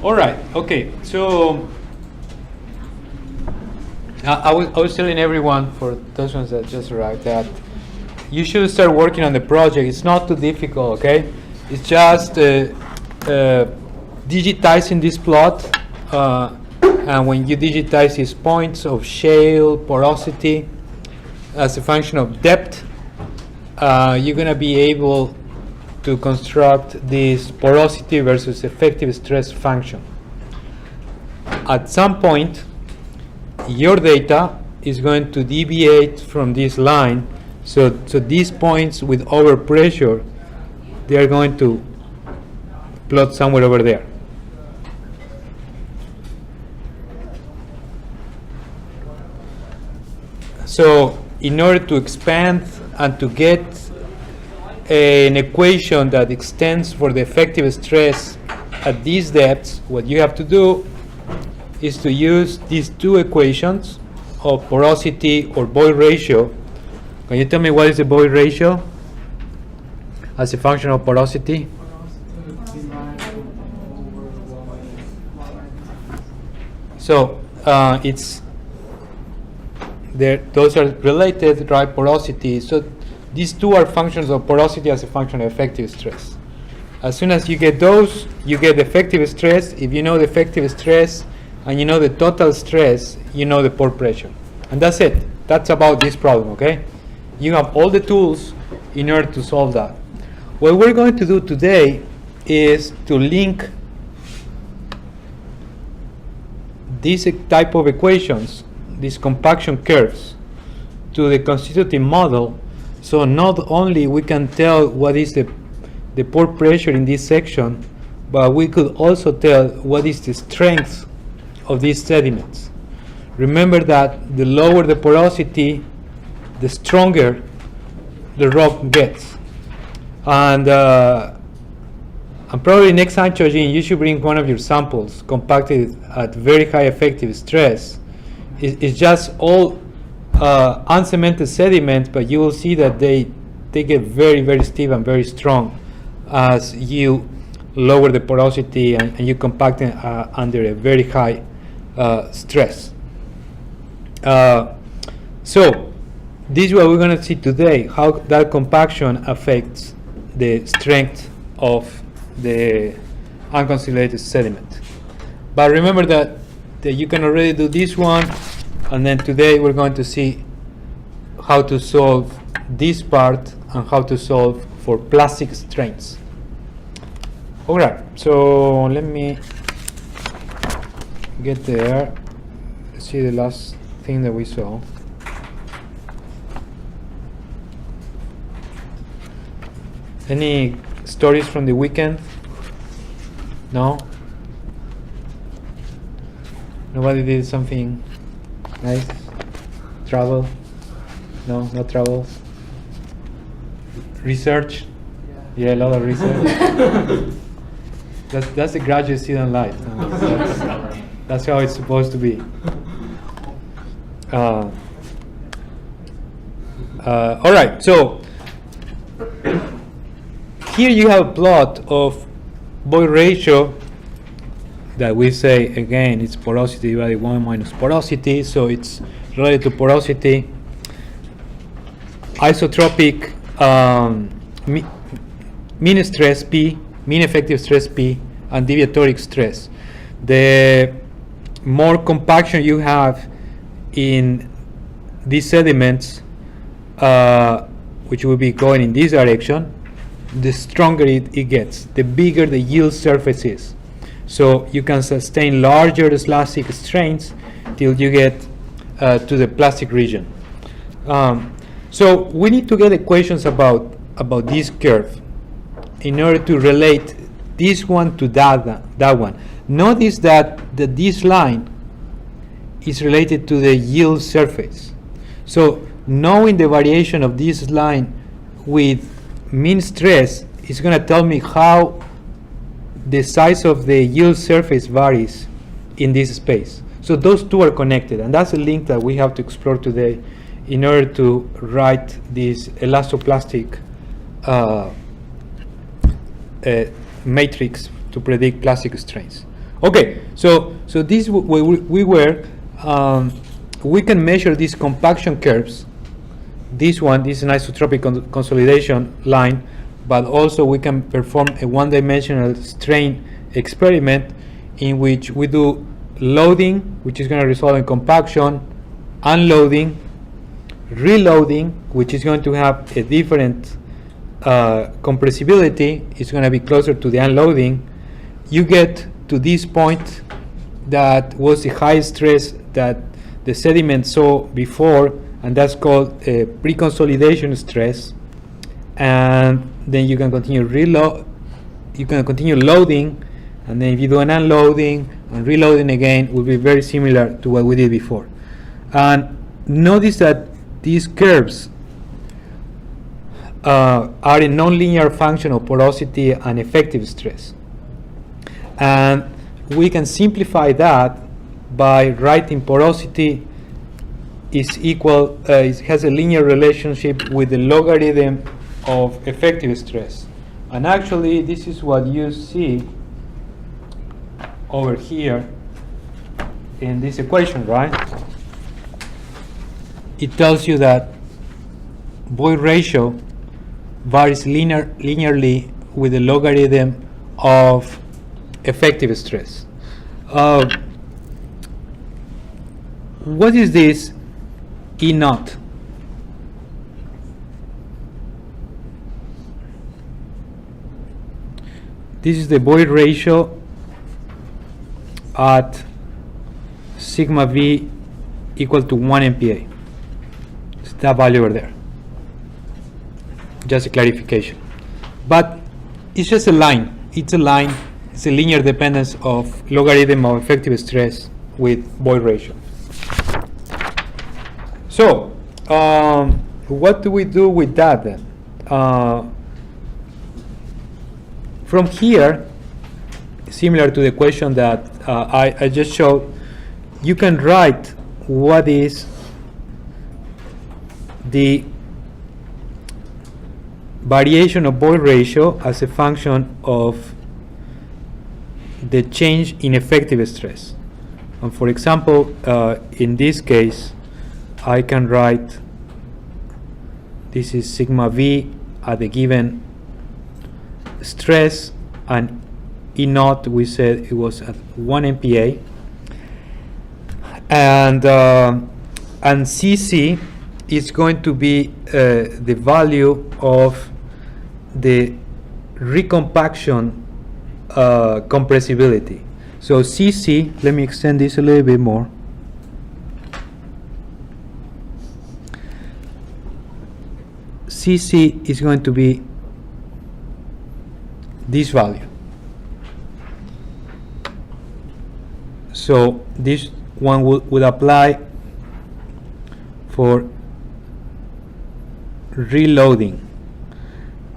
All right. Okay. So I was telling everyone, for those ones that just arrived, that you should start working on the project. It's not too difficult. Okay. It's just digitizing this plot, and when you digitize these points of shale porosity as a function of depth, you're going to be able to construct this porosity versus effective stress function. At some point, your data is going to deviate from this line, so these points with overpressure, they are going to plot somewhere over there. So in order to expand and to get an equation that extends for the effective stress at these depths, what you have to do is to use these two equations of porosity or Boyle ratio. Can you tell me what is the Boyle ratio as a function of porosity? So it's there, those are related, right? Porosity. So these two are functions of porosity as a function of effective stress. As soon as you get those, you get effective stress. If you know the effective stress and you know the total stress, you know the pore pressure. And that's it. That's about this problem, okay? You have all the tools in order to solve that. What we're going to do today is to link this type of equations, these compaction curves, to the constitutive model. So not only we can tell what is the pore pressure in this section, but we could also tell what is the strength of these sediments. Remember that the lower the porosity, the stronger the rock gets. And probably next time, Chojin, you should bring one of your samples compacted at very high effective stress. It's just all uncemented sediment, but you will see that they get very, very stiff and very strong as you lower the porosity and you compact it under a very high stress. So this is what we're going to see today, how that compaction affects the strength of the unconsolidated sediment. But remember that you can already do this one, and then today we're going to see how to solve this part and how to solve for plastic strains. All right, so let me get there. Let's see the last thing that we saw. Any stories from the weekend? No? Nobody did something nice? Travel? No, no travels? Research? Yeah, a lot of research. That's the graduate student life. That's how it's supposed to be. All right, so here you have a plot of Boyle ratio that we say, again, it's porosity divided 1 minus porosity, so it's related to porosity. Isotropic mean stress P, mean effective stress P, and deviatoric stress. The more compaction you have in these sediments, which will be going in this direction, the stronger it gets, the bigger the yield surface is. So you can sustain larger elastic strains till you get to the plastic region. So we need to get equations about this curve in order to relate this one to that one. Notice that this line is related to the yield surface. So knowing the variation of this line with mean stress is going to tell me how the size of the yield surface varies in this space. So those two are connected, and that's a link that we have to explore today in order to write this elasto-plastic matrix to predict plastic strains. Okay, so this we were we can measure these compaction curves. This is an isotropic consolidation line, but also we can perform a one-dimensional strain experiment in which we do loading, which is going to result in compaction, unloading, reloading, which is going to have a different compressibility. It's going to be closer to the unloading. You get to this point that was the high stress that the sediment saw before, and that's called a preconsolidation stress. And then you can continue loading, and then if you do an unloading and reloading again, it will be very similar to what we did before. And notice that these curves are a nonlinear function of porosity and effective stress. And we can simplify that by writing porosity is equal, it has a linear relationship with the logarithm of effective stress. And actually, this is what you see over here in this equation, right? It tells you that void ratio varies linearly with the logarithm of effective stress. What is this E naught? This is the void ratio at sigma V equal to 1 MPa. It's that value over there. Just a clarification. But it's just a line. It's a line. It's a linear dependence of logarithm of effective stress with void ratio. So, what do we do with that then? From here, similar to the question that I just showed, you can write what is the variation of void ratio as a function of the change in effective stress. And for example, in this case, I can write this is sigma V at the given stress, and E naught we said it was at 1 MPa, and CC is going to be the value of the recompaction compressibility. So CC, let me extend this a little bit more. CC is going to be this value. So this one would apply for reloading.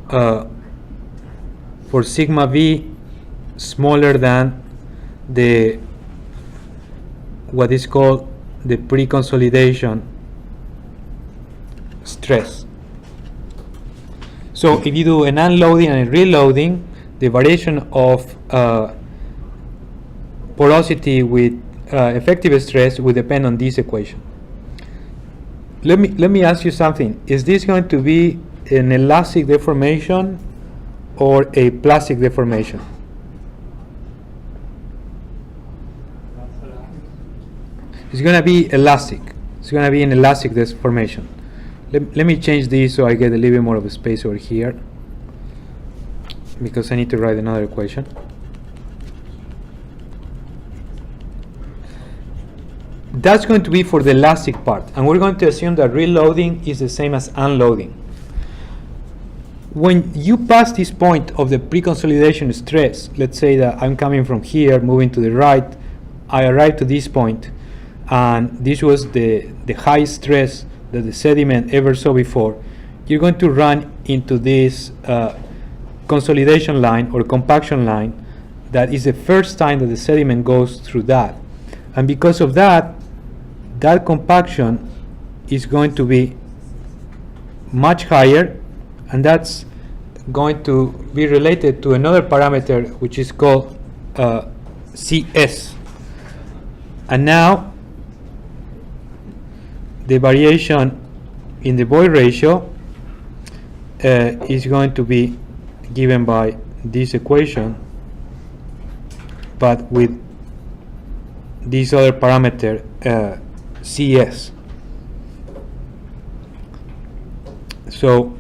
For sigma V smaller than the what is called the preconsolidation stress. So if you do an unloading and a reloading, the variation of porosity with effective stress will depend on this equation. Let me ask you something. Is this going to be an elastic deformation or a plastic deformation? It's going to be elastic. It's going to be an elastic deformation. Let me change this so I get a little bit more of a space over here, because I need to write another equation. That's going to be for the elastic part, and we're going to assume that reloading is the same as unloading. When you pass this point of the preconsolidation stress, let's say that I'm coming from here, moving to the right, I arrive to this point, and this was the high stress that the sediment ever saw before. You're going to run into this consolidation line or compaction line. That is the first time that the sediment goes through that, and because of that, that compaction is going to be much higher, and that's going to be related to another parameter which is called CS. And now the variation in the void ratio is going to be given by this equation, but with this other parameter CS. So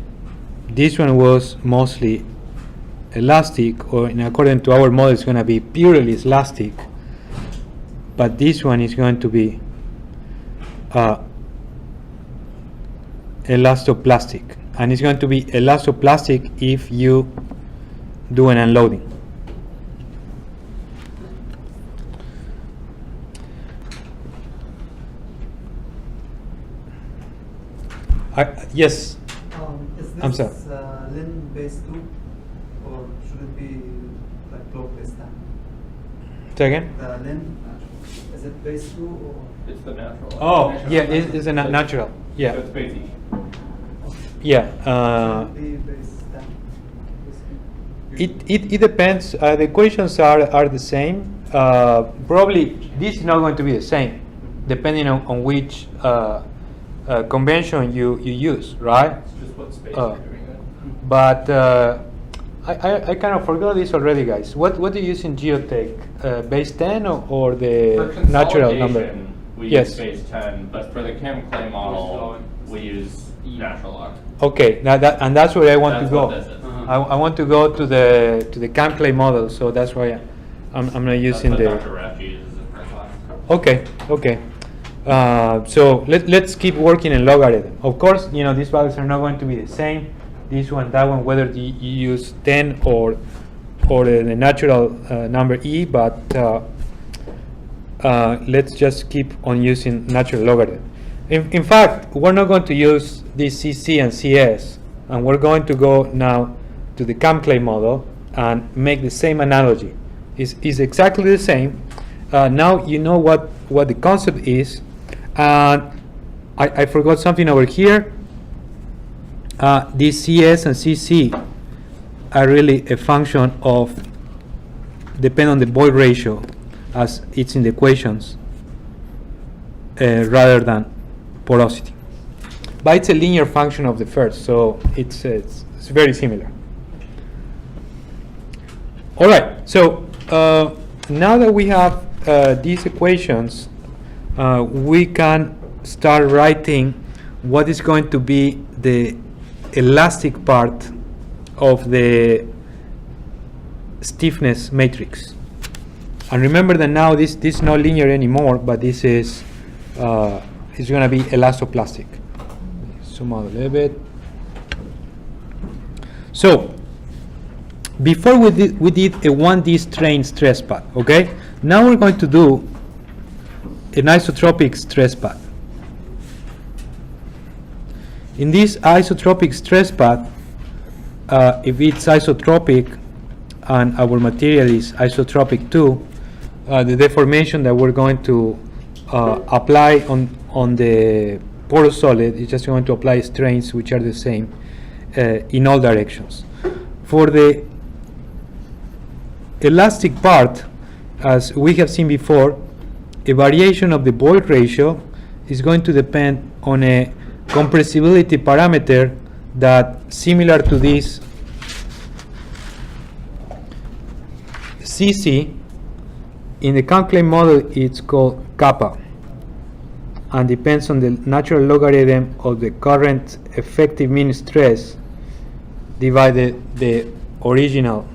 this one was mostly elastic, or in according to our model it's going to be purely elastic, but this one is going to be elasto-plastic, and it's going to be elasto-plastic if you do an unloading. Yes. Is I'm this sorry. Lin base 2, or should it be like log base 10? Say again? The Lin, is it base 2 or? It's the natural. Oh, natural yeah, it's a natural. So Yeah, it's basic. yeah. Should it be base 10? It depends. The equations are the same. Probably this is not going to be the same, depending on which convention you use, right? It's just what space you're doing it. But I kind of forgot this already, guys. What do you use in Geotech? Base 10 or the For natural number? consolidation, we Yes. use base 10, but for the chem clay model, we use natural log. Okay, now that's where I want That's to go. what this is. I want to go to the CAM clay model, so that's why I'm not using That's the. what Dr. Ref uses in her class. Okay, okay. So let's keep working in logarithm. Of course, these values are not going to be the same. This one, that one, whether you use 10 or the natural number e, but let's just keep on using natural logarithm. In fact, we're not going to use this CC and CS, and we're going to go now to the CAM clay model and make the same analogy. It's exactly the same. Now you know what the concept is. And I forgot something over here. These CS and CC are really a function of, depend on the void ratio as it's in the equations, rather than porosity. But it's a linear function of the first, so it's very similar. All right, so now that we have these equations, we can start writing what is going to be the elastic part of the stiffness matrix. And remember that now this is not linear anymore, but this is it's going to be elasto-plastic. Zoom out a little bit. So before we did a 1D strain stress path. Okay, now we're going to do an isotropic stress path. In this isotropic stress path, if it's isotropic and our material is isotropic too, the deformation that we're going to apply on the porous solid is just going to apply strains which are the same in all directions. For the elastic part, as we have seen before, a variation of the void ratio is going to depend on a compressibility parameter that, similar to this CC, in the conclave model it's called kappa, and depends on the natural logarithm of the current effective mean stress divided the original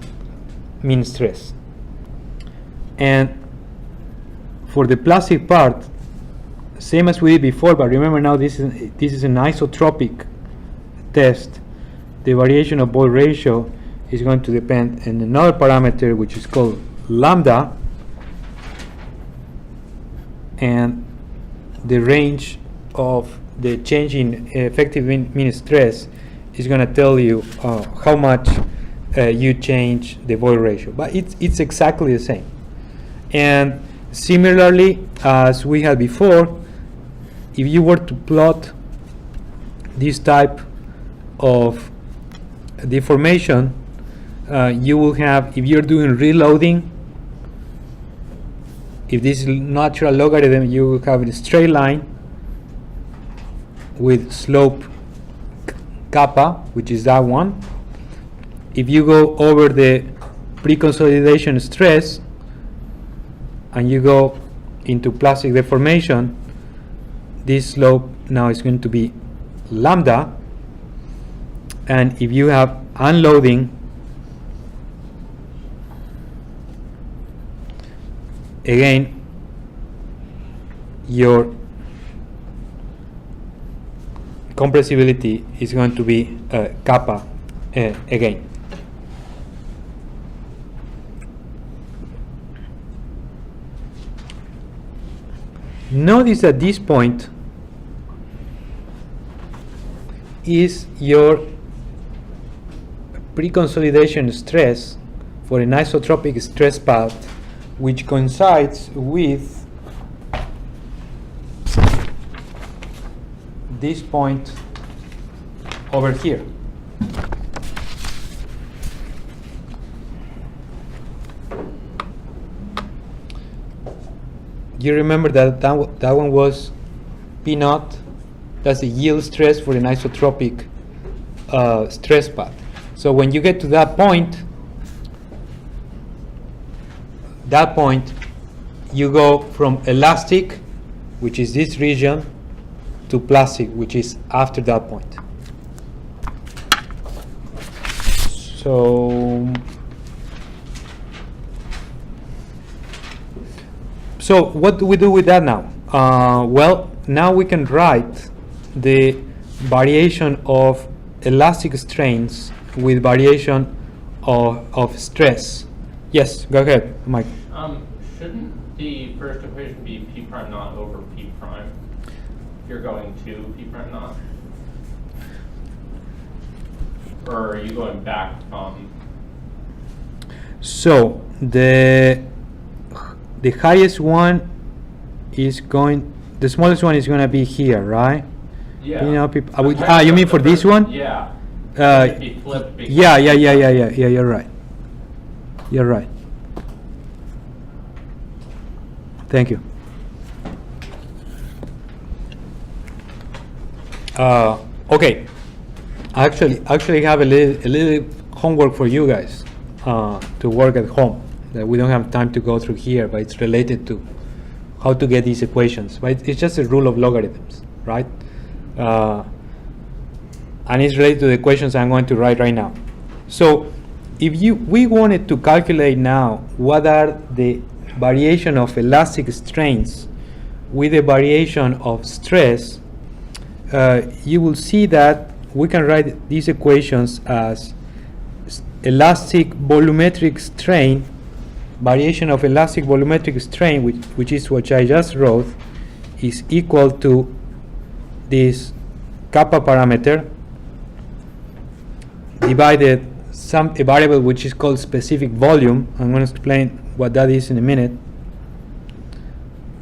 mean stress. And for the plastic part, same as we did before, but remember now this is an isotropic test. The variation of void ratio is going to depend on another parameter which is called lambda, and the range of the change in effective mean stress is going to tell you how much you change the void ratio. But it's exactly the same. And similarly, as we had before, if you were to plot this type of deformation, you will have, if you're doing reloading, if this is natural logarithm, you will have a straight line with slope kappa, which is that one. If you go over the preconsolidation stress and you go into plastic deformation, this slope now is going to be lambda. And if you have unloading, again, your compressibility is going to be kappa again. Notice that this point is your preconsolidation stress for an isotropic stress path, which coincides with this point over here. You remember that one was P naught. That's the yield stress for an isotropic stress path. So when you get to that point, you go from elastic, which is this region, to plastic, which is after that point. So what do we do with that now? Well, now we can write the variation of elastic strains with variation of stress. Yes, go ahead, Mike. Shouldn't the first equation be P prime naught over P prime? If you're going to P prime naught? Or are you going back from? So the highest one is going, the smallest one is going to be here, right? Yeah. You know, you mean for this one? Yeah. Be flipped Yeah. You're right. You're right. Thank you. Okay. I actually have a little homework for you guys to work at home that we don't have time to go through here, but it's related to how to get these equations. But it's just a rule of logarithms, right? And it's related to the equations I'm going to write right now. So if we wanted to calculate now what are the variation of elastic strains with the variation of stress, you will see that we can write these equations as elastic volumetric strain, variation of elastic volumetric strain, which is what I just wrote, is equal to this kappa parameter divided a variable which is called specific volume. I'm going to explain what that is in a minute,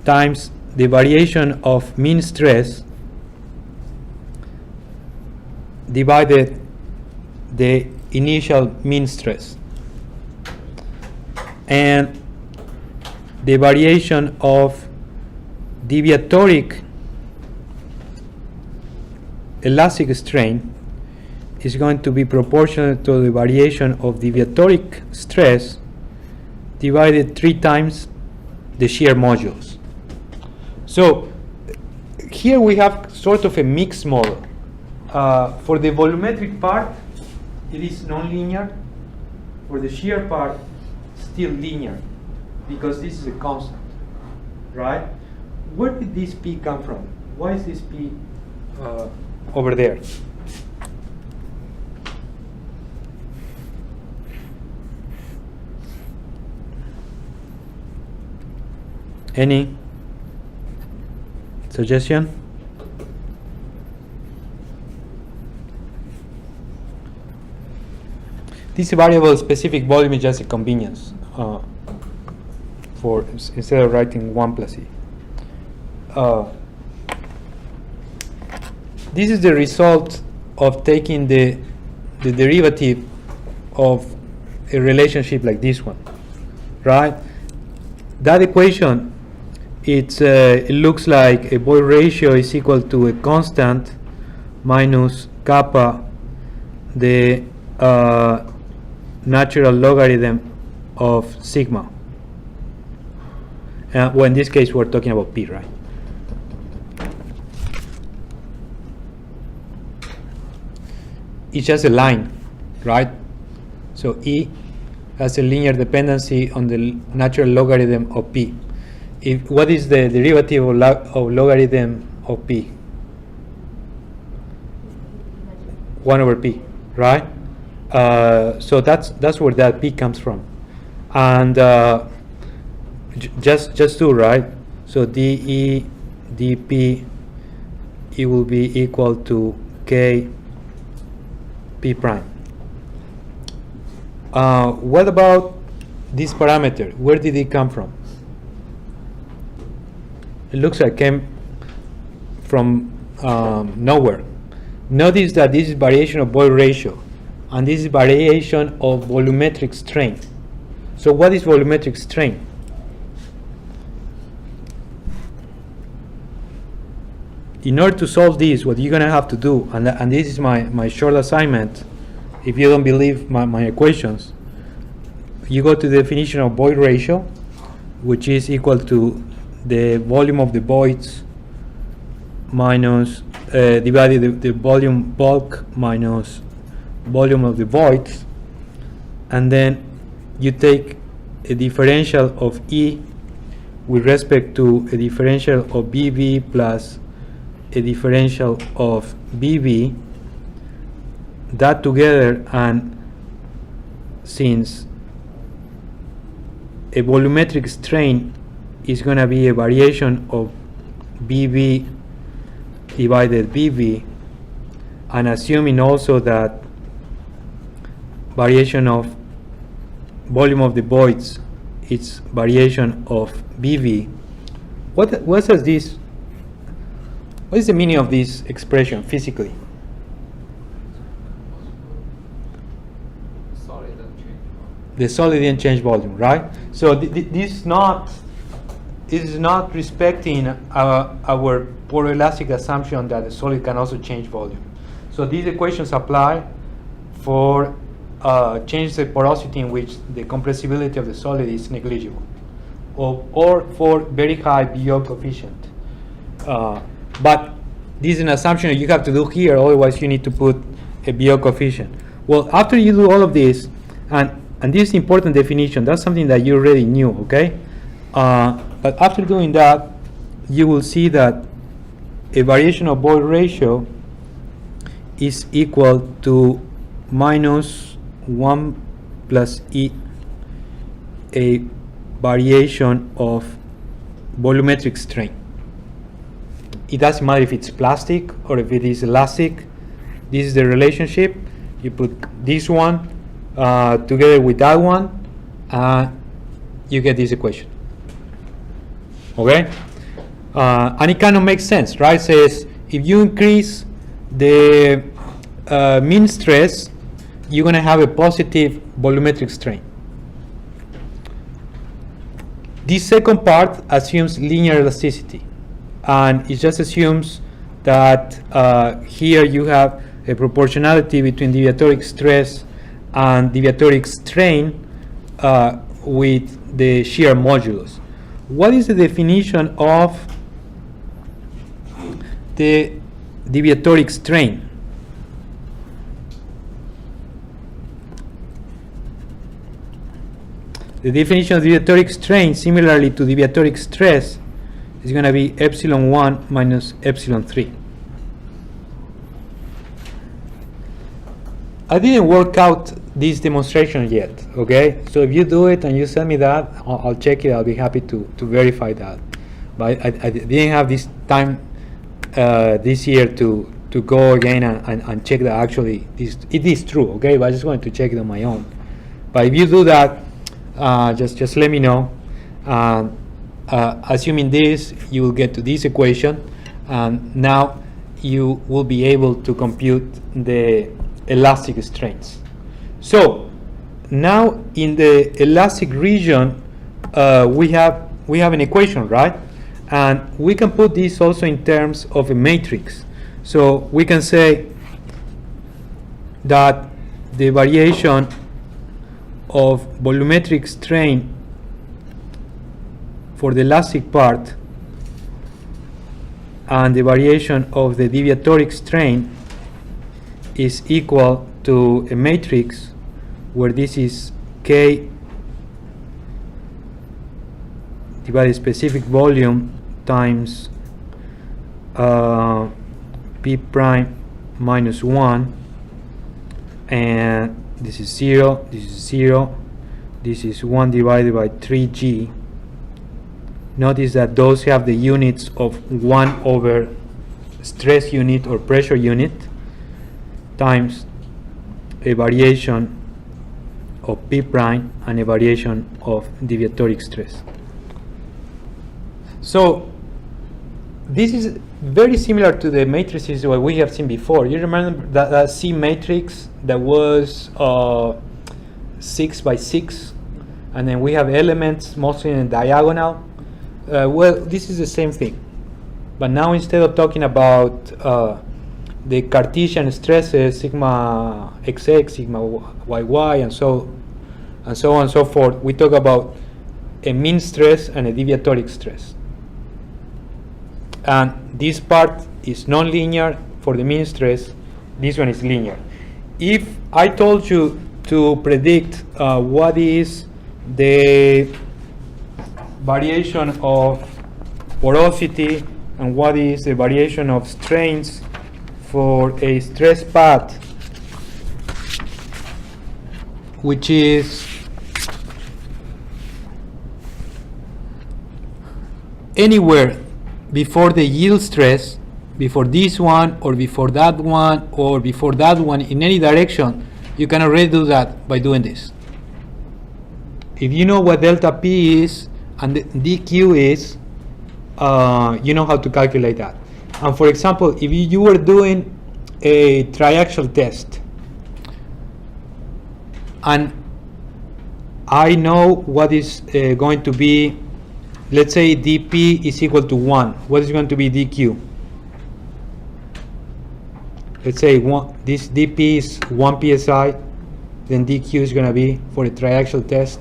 times the variation of mean stress divided the initial mean stress, and the variation of deviatoric elastic strain is going to be proportional to the variation of deviatoric stress divided 3 times the shear modulus. So here we have sort of a mixed model. For the volumetric part, it is nonlinear. For the shear part, still linear, because this is a constant, right? Where did this P come from? Why is this P over there? Any suggestion? This variable specific volume is just a convenience for instead of writing 1 plus E. This is the result of taking the derivative of a relationship like this one, right? That equation it looks like a void ratio is equal to a constant minus kappa, the natural logarithm of sigma. Well, in this case, we're talking about P, right? It's just a line, right? So E has a linear dependency on the natural logarithm of P. What is the derivative of logarithm of P? 1 over P, right? So that's where that P comes from. And just do, right? So dE dP, it will be equal to K P prime. What about this parameter? Where did it come from? It looks like it came from nowhere. Notice that this is variation of void ratio, and this is variation of volumetric strain. So what is volumetric strain? In order to solve this, what you're going to have to do, and this is my short assignment, if you don't believe my equations, you go to the definition of void ratio, which is equal to the volume of the voids minus divided the volume bulk minus volume of the voids, and then you take a differential of E with respect to a differential of BV plus a differential of BV, that together, and since a volumetric strain is going to be a variation of BV divided BV, and assuming also that variation of volume of the voids is variation of BV, what does this? What is the meaning of this expression physically? The solid didn't change volume, right? So this is not respecting our poroelastic assumption that the solid can also change volume. So these equations apply for change the porosity in which the compressibility of the solid is negligible, or for very high BO coefficient. But this is an assumption that you have to do here, otherwise you need to put a BO coefficient. Well, after you do all of this, and this is important definition, that's something that you already knew, okay? But after doing that, you will see that a variation of void ratio is equal to minus 1 plus E, a variation of volumetric strain. It doesn't matter if it's plastic or if it is elastic. This is the relationship. You put this one together with that one, you get this equation. Okay? And it kind of makes sense, right? It says if you increase the mean stress, you're going to have a positive volumetric strain. This second part assumes linear elasticity, and it just assumes that here you have a proportionality between deviatoric stress and deviatoric strain with the shear modulus. What is the definition of the deviatoric strain? The definition of deviatoric strain, similarly to deviatoric stress, is going to be epsilon 1 minus epsilon 3. I didn't work out this demonstration yet, okay? So if you do it and you send me that, I'll check it. I'll be happy to verify that. But I didn't have this time this year to go again and check that actually it is true, okay? But I just wanted to check it on my own. But if you do that, just let me know. Assuming this, you will get to this equation, and now you will be able to compute the elastic strains. So now in the elastic region, we have an equation, right? And we can put this also in terms of a matrix. So we can say that the variation of volumetric strain for the elastic part and the variation of the deviatoric strain is equal to a matrix where this is K divided specific volume times P prime minus 1, and this is 0, this is 0, this is 1 divided by 3G. Notice that those have the units of 1 over stress unit or pressure unit times a variation of P prime and a variation of deviatoric stress. So this is very similar to the matrices that we have seen before. You remember that C matrix that was 6 by 6, and then we have elements mostly in diagonal. Well, this is the same thing, but now instead of talking about the Cartesian stresses, sigma xx, sigma yy, and so on and so forth, we talk about a mean stress and a deviatoric stress. And this part is nonlinear for the mean stress. This one is linear. If I told you to predict what is the variation of porosity and what is the variation of strains for a stress path which is anywhere before the yield stress, before this one or before that one or before that one in any direction, you can already do that by doing this. If you know what delta P is and the dq is, you know how to calculate that. And for example, if you were doing a triaxial test and I know what is going to be, let's say dp is equal to 1, what is going to be dq? Let's say this dp is 1 psi, then dq is going to be for a triaxial test.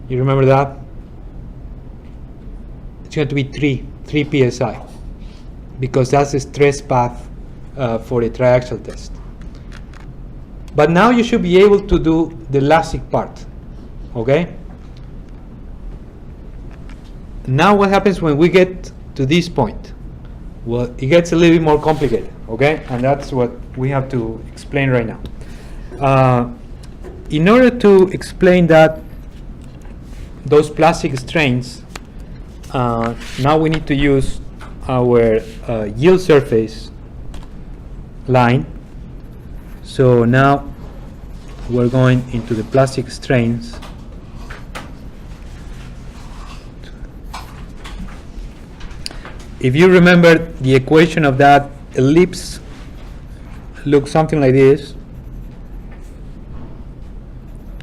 You remember that? It's going to be 3 psi, because that's the stress path for a triaxial test. But now you should be able to do the elastic part, okay? Now what happens when we get to this point? Well, it gets a little bit more complicated, okay? And that's what we have to explain right now. In order to explain that, those plastic strains, now we need to use our yield surface line. So now we're going into the plastic strains. If you remember, the equation of that ellipse looks something like this,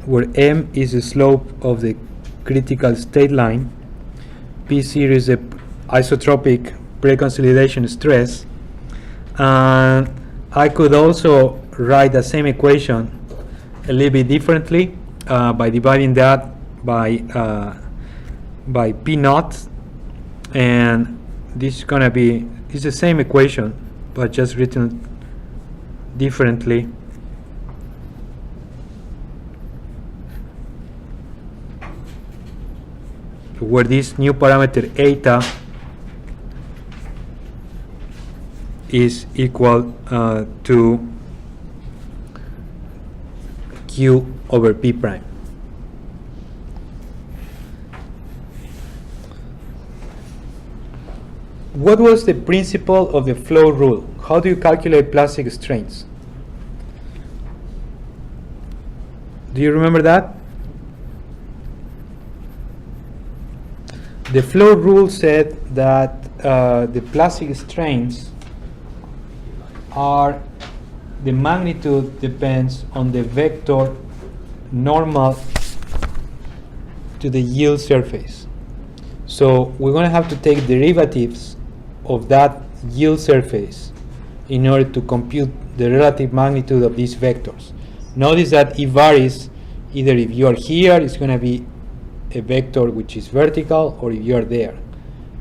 where m is the slope of the critical state line, P0 is the isotropic preconsolidation stress, and I could also write the same equation a little bit differently by dividing that by P naught, and this is going to be, it's the same equation but just written differently. Where this new parameter eta is equal to Q over P prime. What was the principle of the flow rule? How do you calculate plastic strains? Do you remember that? The flow rule said that the plastic strains are, the magnitude depends on the vector normal to the yield surface. So we're going to have to take derivatives of that yield surface in order to compute the relative magnitude of these vectors. Notice that it varies. Either if you are here, it's going to be a vector which is vertical, or if you are there,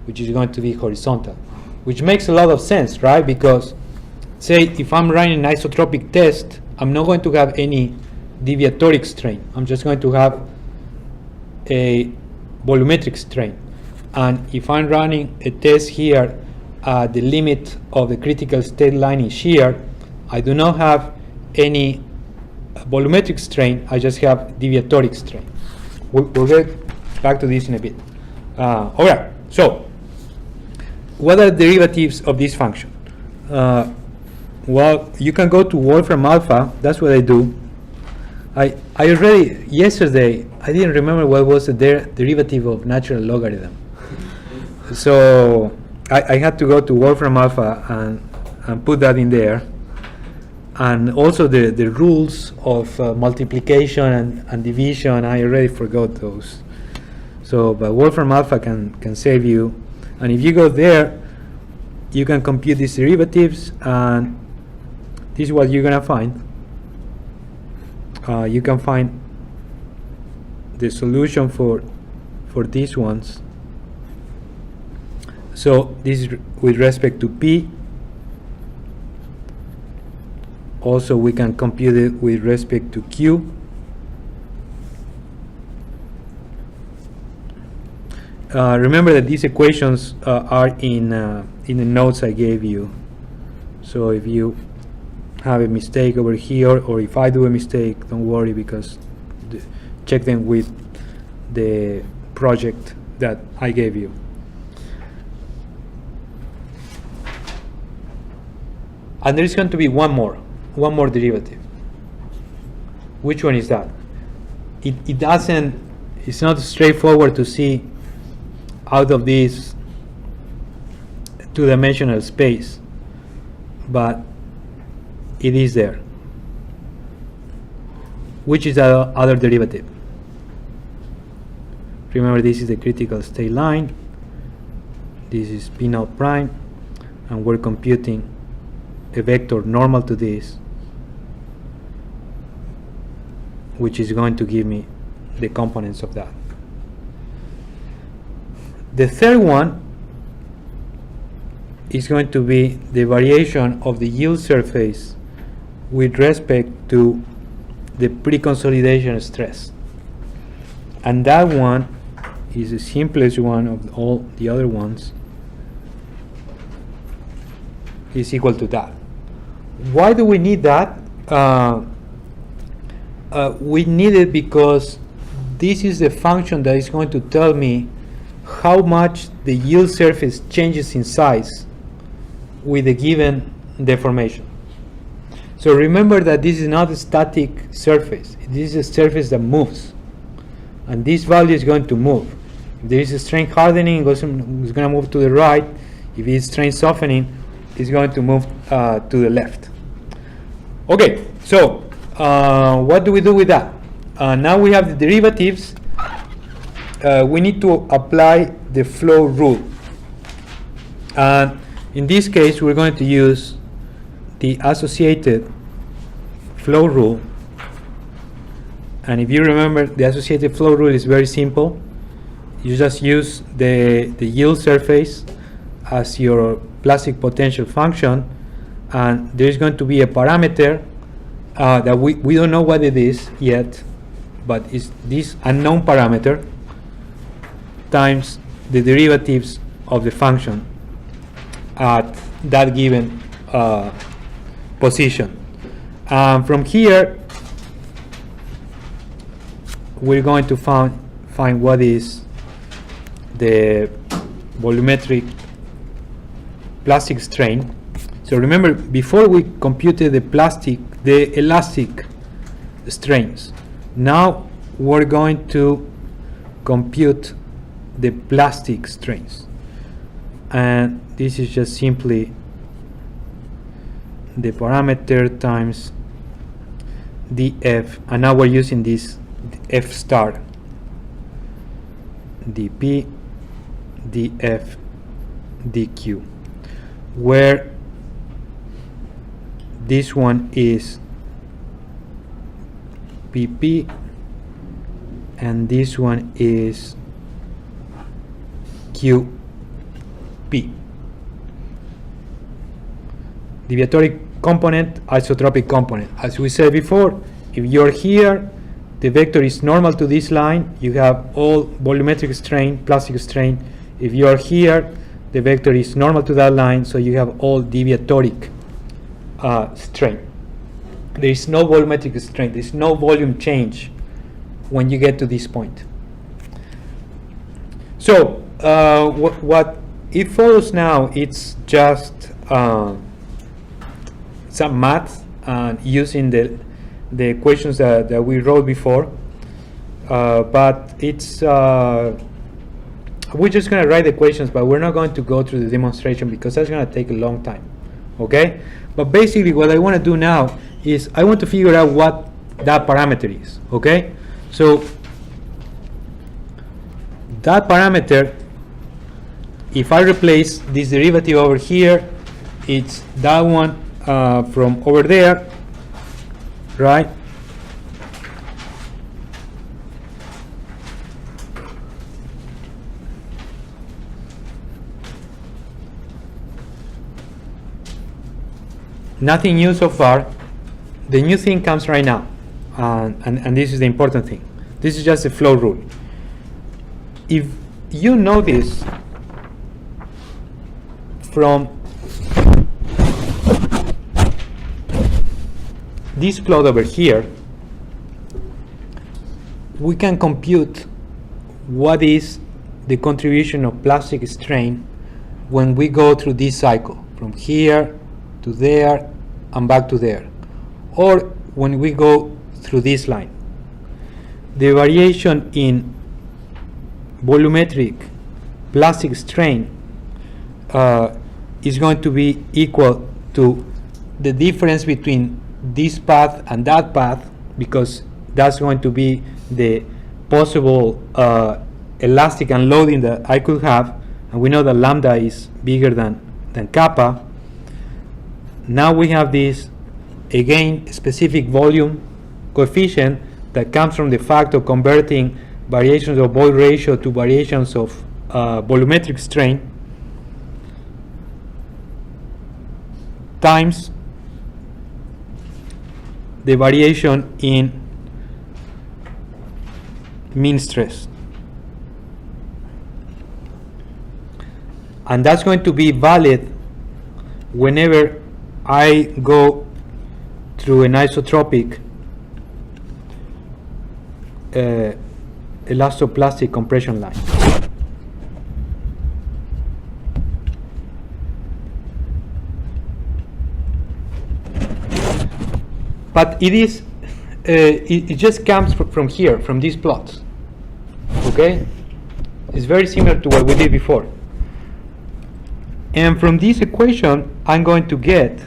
which is going to be horizontal, which makes a lot of sense, right? Because say if I'm running an isotropic test, I'm not going to have any deviatoric strain. I'm just going to have a volumetric strain. And if I'm running a test here at the limit of the critical state line in shear, I do not have any volumetric strain, I just have deviatoric strain. We'll get back to this in a bit. All right, so what are the derivatives of this function? Well, you can go to Wolfram alpha. That's what I do. I already, yesterday, I didn't remember what was the derivative of natural logarithm. So I had to go to Wolfram alpha and put that in there. And also the rules of multiplication and division, I already forgot those. So, but Wolfram alpha can save you. And if you go there, you can compute these derivatives, and this is what you're gonna find. You can find the solution for these ones. So this is with respect to P. Also, we can compute it with respect to Q. Remember that these equations are in the notes I gave you. So if you have a mistake over here, or if I do a mistake, don't worry, because check them with the project that I gave you. And there is going to be one more derivative. Which one is that? It's not straightforward to see out of this two-dimensional space, but it is there. Which is the other derivative? Remember, this is the critical state line. This is P naught prime, and we're computing a vector normal to this, which is going to give me the components of that. The third one is going to be the variation of the yield surface with respect to the preconsolidation stress. And that one is the simplest one of all the other ones. Is equal to that. Why do we need that? We need it because this is the function that is going to tell me how much the yield surface changes in size with a given deformation. So remember that this is not a static surface. This is a surface that moves, and this value is going to move. If there is a strain hardening, it's going to move to the right. If it's strain softening, it's going to move to the left. Okay, so what do we do with that? Now we have the derivatives. We need to apply the flow rule. In this case, we're going to use the associated flow rule. And if you remember, the associated flow rule is very simple. You just use the yield surface as your plastic potential function, and there is going to be a parameter that we don't know what it is yet, but it's this unknown parameter times the derivatives of the function at that given position. From here, we're going to find what is the volumetric plastic strain. So remember, before we computed the elastic strains. Now we're going to compute the plastic strains, and this is just simply the parameter times df, and now we're using this f star dp df dq, where this one is pp and this one is qp. Deviatoric component, isotropic component. As we said before, if you're here, the vector is normal to this line, you have all volumetric strain, plastic strain. If you're here, the vector is normal to that line, so you have all deviatoric strain. There is no volumetric strain, there is no volume change when you get to this point. So what it follows now, it's just some math using the equations that we wrote before, but it's we're just going to write the equations, but we're not going to go through the demonstration because that's going to take a long time. Okay, but basically what I want to do now is I want to figure out what that parameter is. Okay, so that parameter, if I replace this derivative over here, it's that one from over there, right? Nothing new so far. The new thing comes right now, and this is the important thing. This is just a flow rule. If you know this from this plot over here, we can compute what is the contribution of plastic strain when we go through this cycle from here to there and back to there, or when we go through this line. The variation in volumetric plastic strain is going to be equal to the difference between this path and that path, because that's going to be the possible elastic unloading that I could have, and we know that lambda is bigger than kappa. Now we have this, again, specific volume coefficient that comes from the fact of converting variations of void ratio to variations of volumetric strain times the variation in mean stress. And that's going to be valid whenever I go through an isotropic elasto-plastic compression line. But it is it just comes from here, from these plots. Okay, it's very similar to what we did before. And from this equation, I'm going to get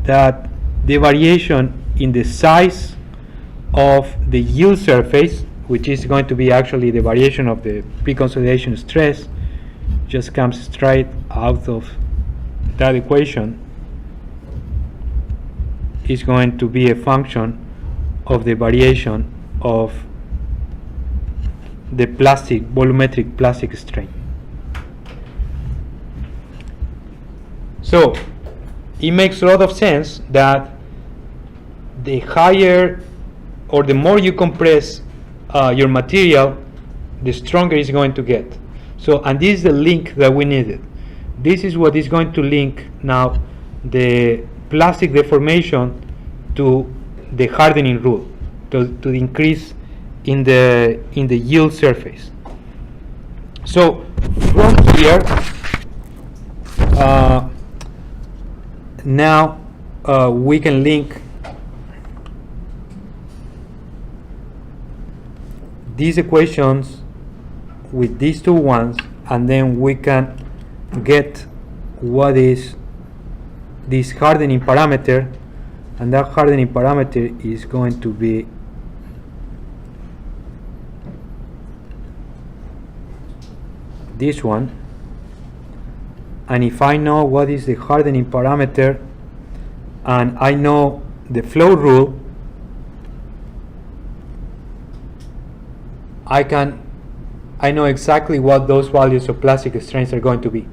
that the variation in the size of the yield surface, which is going to be actually the variation of the preconsolidation stress, just comes straight out of that equation, is going to be a function of the variation of the volumetric plastic strain. So it makes a lot of sense that the higher or the more you compress your material, the stronger it's going to get. So, and this is the link that we needed. This is what is going to link now the plastic deformation to the hardening rule, to the increase in the yield surface. So from here, now we can link these equations with these two ones, and then we can get what is this hardening parameter, and that hardening parameter is going to be this one, and if I know what is the hardening parameter and I know the flow rule, I know exactly what those values of plastic strains are going to be,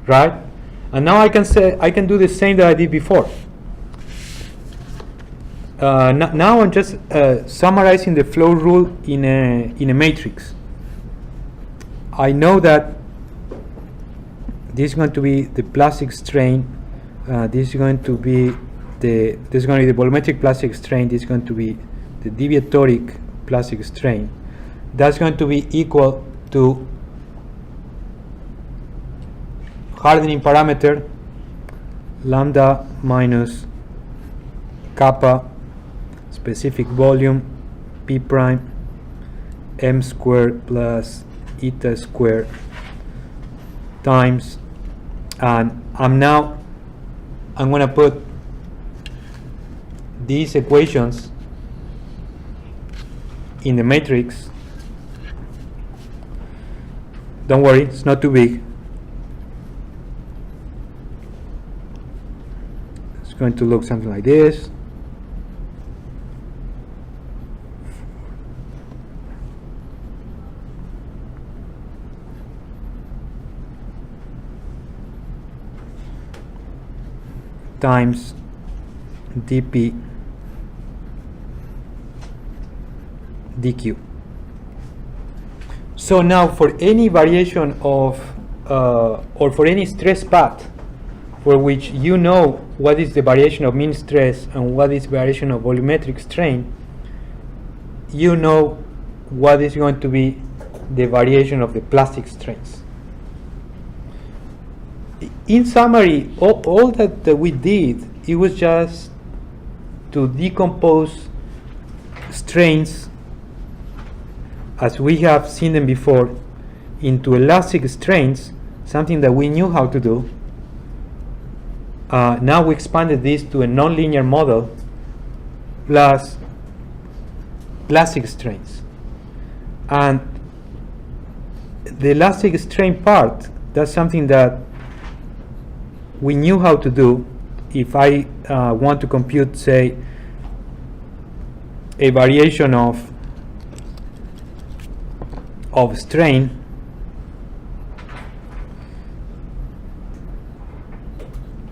right? And now I can do the same that I did before. Now I'm just summarizing the flow rule in a matrix. I know that this is going to be the plastic strain. This is going to be the volumetric plastic strain. This is going to be the deviatoric plastic strain. That's going to be equal to hardening parameter lambda minus kappa specific volume p prime m squared plus eta squared times, and I'm going to put these equations in the matrix. Don't worry, it's not too big. It's going to look something like this. Times dp dq. So now for any variation of or for any stress path for which you know what is the variation of mean stress and what is variation of volumetric strain, you know what is going to be the variation of the plastic strains. In summary, all that we did, it was just to decompose strains as we have seen them before into elastic strains, something that we knew how to do. Now we expanded this to a nonlinear model plus plastic strains. And the elastic strain part, that's something that we knew how to do. If I want to compute, say, a variation of strain,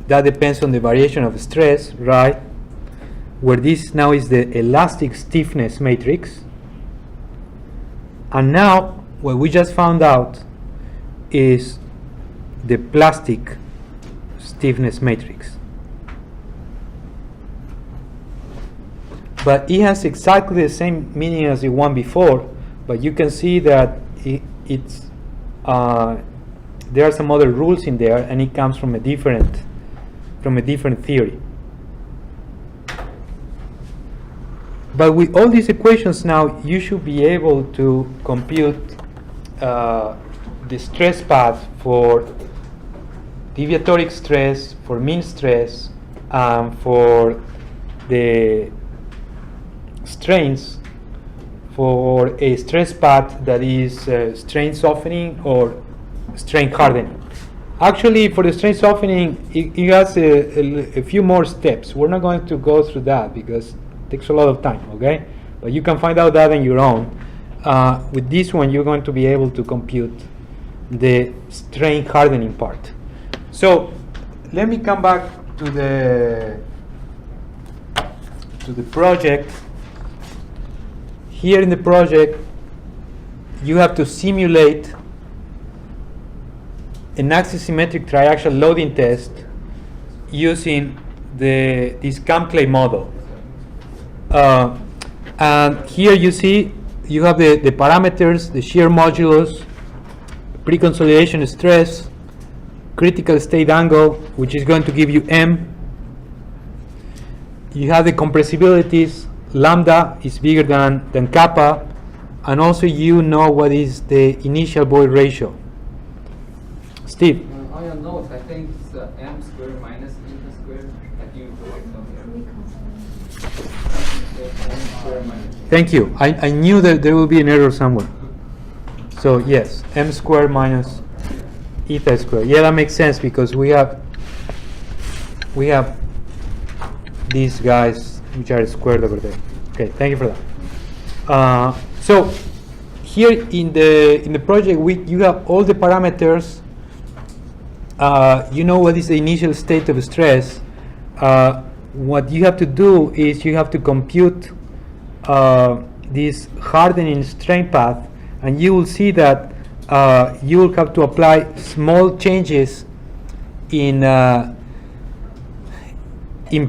that depends on the variation of stress, right? Where this now is the elastic stiffness matrix. And now what we just found out is the plastic stiffness matrix. But it has exactly the same meaning as the one before, but you can see that there are some other rules in there, and it comes from a different theory. But with all these equations now, you should be able to compute the stress path for deviatoric stress, for mean stress, for the strains, for a stress path that is strain softening or strain hardening. Actually, for the strain softening, it has a few more steps. We're not going to go through that because it takes a lot of time, okay? But you can find out that on your own. With this one, you're going to be able to compute the strain hardening part. So let me come back to the project. Here in the project, you have to simulate an axisymmetric triaxial loading test using this CAMCLAY model. And here you see you have the parameters, the shear modulus, preconsolidation stress, critical state angle, which is going to give you M. You have the compressibilities, lambda is bigger than kappa, and also you know what is the initial void ratio. Steve? On your notes, I think it's m squared minus eta squared that you correct on here. Thank you. I knew that there will be an error somewhere. So yes, m squared minus eta squared. Yeah, that makes sense because we have these guys which are squared over there. Okay, thank you for that. So here in the project, you have all the parameters. You know what is the initial state of stress. What you have to do is you have to compute this hardening strain path, and you will see that you will have to apply small changes in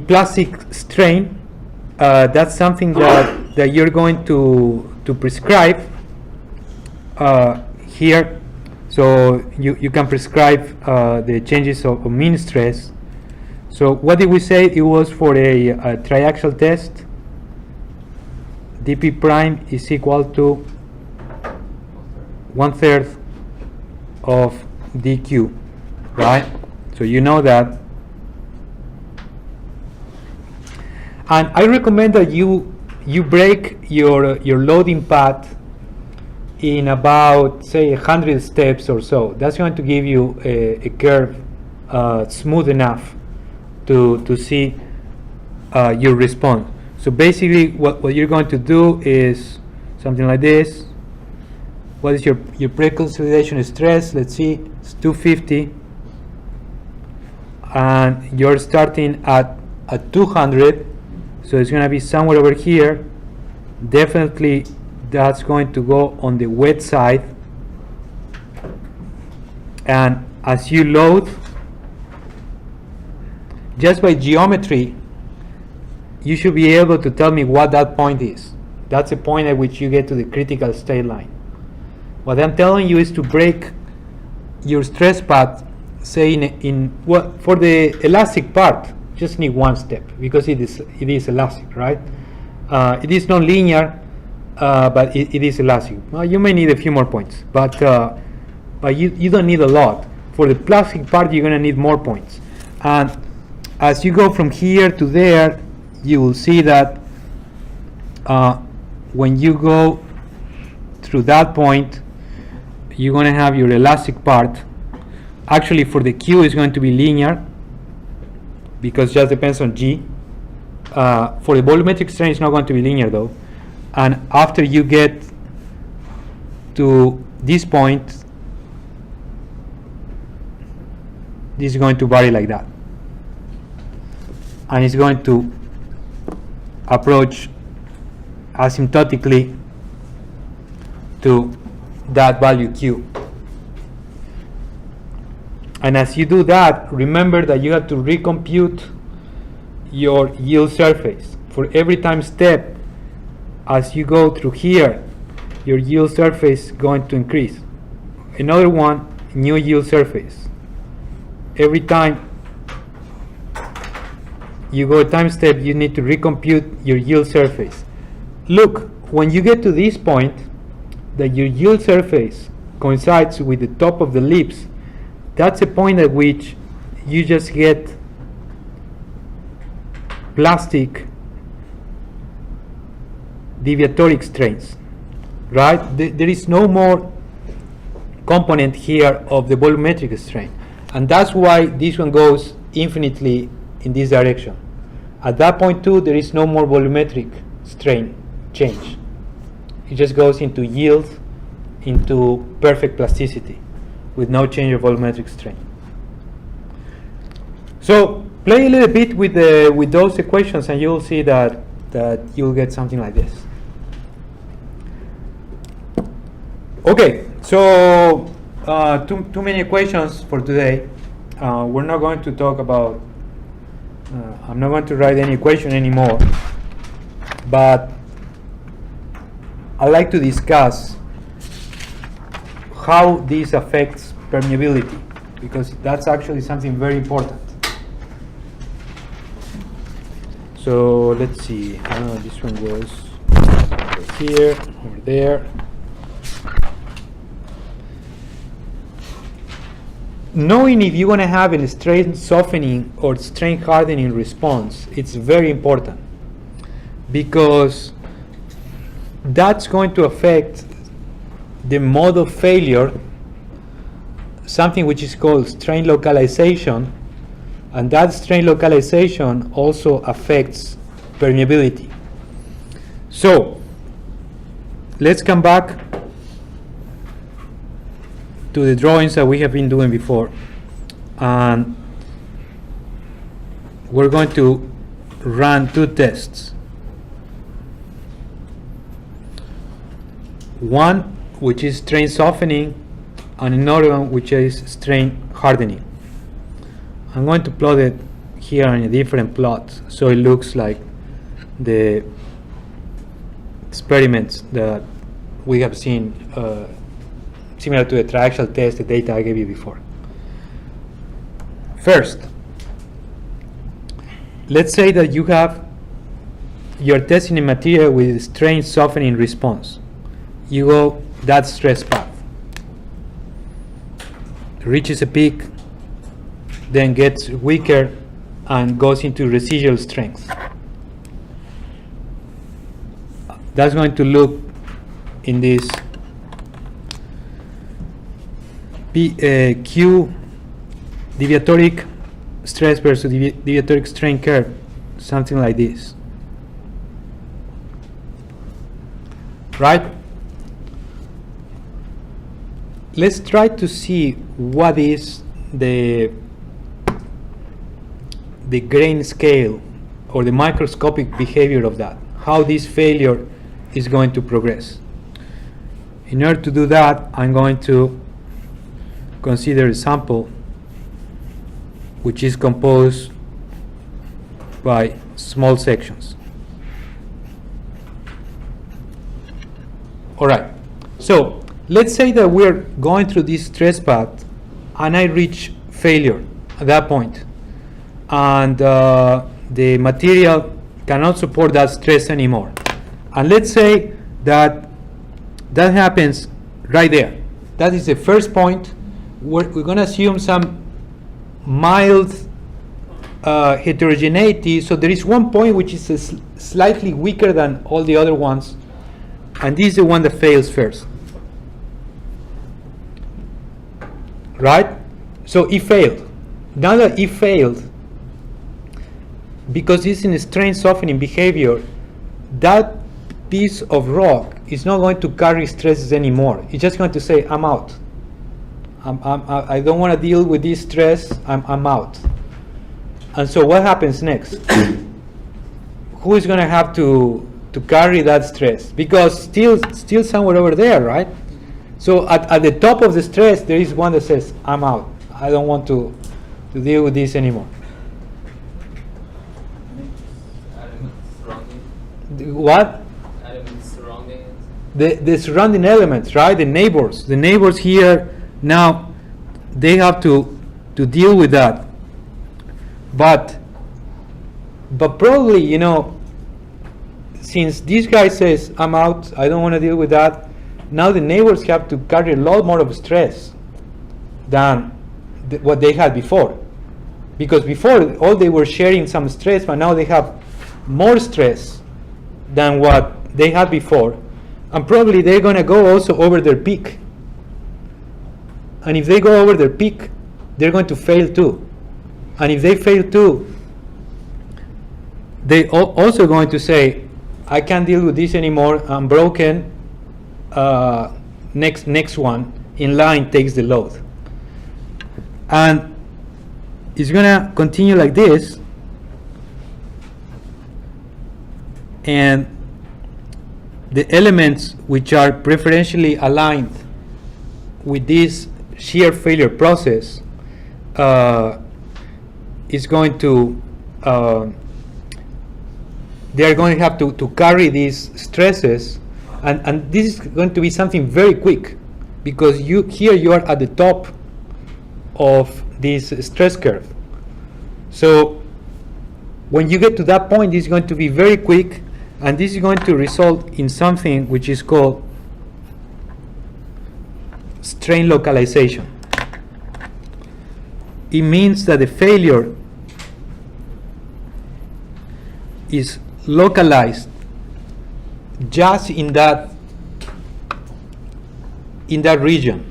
plastic strain. That's something that you're going to prescribe here. So you can prescribe the changes of mean stress. So what did we say? It was for a triaxial test. dP prime is equal to 1/3 of dq, right? So you know that. And I recommend that you break your loading path in about, say, 100 steps or so. That's going to give you a curve smooth enough to see your response. So basically what you're going to do is something like this. What is your preconsolidation stress? Let's see, it's 250, and you're starting at 200, so it's going to be somewhere over here. Definitely that's going to go on the wet side, and as you load, just by geometry you should be able to tell me what that point is. That's the point at which you get to the critical state line. What I'm telling you is to break your stress path, say for the elastic part, just need one step because it is elastic, right? It is non-linear, but it is elastic. Well, you may need a few more points, but you don't need a lot. For the plastic part, you're going to need more points. And as you go from here to there, you will see that when you go through that point, you're going to have your elastic part. Actually, for the Q, it's going to be linear because it just depends on G. For the volumetric strain, it's not going to be linear though. And after you get to this point, this is going to vary like that. And it's going to approach asymptotically to that value Q. And as you do that, remember that you have to recompute your yield surface. For every time step, as you go through here, your yield surface is going to increase. Another one, new yield surface. Every time you go a time step, you need to recompute your yield surface. Look, when you get to this point, that your yield surface coincides with the top of the ellipse, that's a point at which you just get plastic deviatoric strains, right? There is no more component here of the volumetric strain, and that's why this one goes infinitely in this direction. At that point too, there is no more volumetric strain change. It just goes into yield, into perfect plasticity with no change of volumetric strain. So play a little bit with those equations and you'll see that you'll get something like this. Okay, so too many equations for today. We're not going to talk about I'm not going to write any equation anymore, but I'd like to discuss how this affects permeability, because that's actually something very important. So let's see, this one goes over here, over there. Knowing if you're going to have a strain softening or strain hardening response, it's very important, because that's going to affect the mode of failure, something which is called strain localization, and that strain localization also affects permeability. So let's come back to the drawings that we have been doing before, and we're going to run two tests. One which is strain softening, and another one which is strain hardening. I'm going to plot it here in a different plot so it looks like the experiments that we have seen, similar to the triaxial test, the data I gave you before. First, let's say that you're testing a material with strain softening response. You go that stress path, reaches a peak, then gets weaker and goes into residual strength. That's going to look in this Q deviatoric stress versus deviatoric strain curve, something like this, right? Let's try to see what is the grain scale or the microscopic behavior of that, how this failure is going to progress. In order to do that, I'm going to consider a sample which is composed by small sections. All right, so let's say that we're going through this stress path and I reach failure at that point, and the material cannot support that stress anymore. And let's say that that happens right there. That is the first point. We're going to assume some mild heterogeneity. So there is one point which is slightly weaker than all the other ones, and this is the one that fails first. Right? So it failed. Now that it failed, because it's in a strain softening behavior, that piece of rock is not going to carry stresses anymore. It's just going to say, I'm out. I don't want to deal with this stress. I'm out. And so what happens next? Who is going to have to carry that stress? Because still somewhere over there, right? So at the top of the stress, there is one that says, I'm out. I don't want to deal with this anymore. What? Elements surrounding it. The surrounding elements, right? The neighbors here, now they have to deal with that. But probably, you know, since this guy says, I'm out, I don't want to deal with that, now the neighbors have to carry a lot more of stress than what they had before. Because before, all they were sharing some stress, but now they have more stress than what they had before. And probably they're going to go also over their peak. And if they go over their peak, they're going to fail too. And if they fail too, they also going to say, I can't deal with this anymore, I'm broken, next one in line takes the load. And it's going to continue like this. And the elements which are preferentially aligned with this shear failure process is going to they are going to have to carry these stresses, and this is going to be something very quick, because you are at the top of this stress curve. So when you get to that point, it's going to be very quick, and this is going to result in something which is called strain localization. It means that the failure is localized just in that in that region.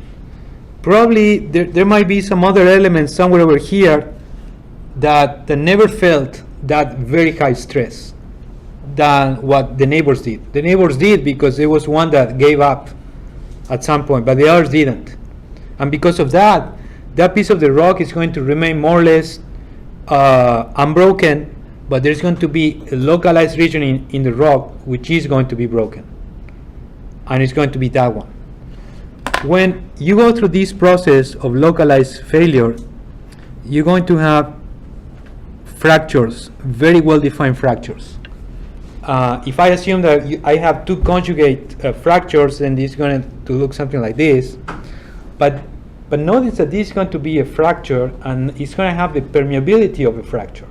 Probably there might be some other elements somewhere over here that never felt that very high stress than what the neighbors did. The neighbors did because there was one that gave up at some point, but the others didn't. And because of that, that piece of the rock is going to remain more or less unbroken, but there's going to be a localized region in the rock which is going to be broken. And it's going to be that one. When you go through this process of localized failure, you're going to have fractures, very well-defined fractures. If I assume that I have two conjugate fractures, then it's going to look something like this. But notice that this is going to be a fracture, and it's going to have the permeability of a fracture,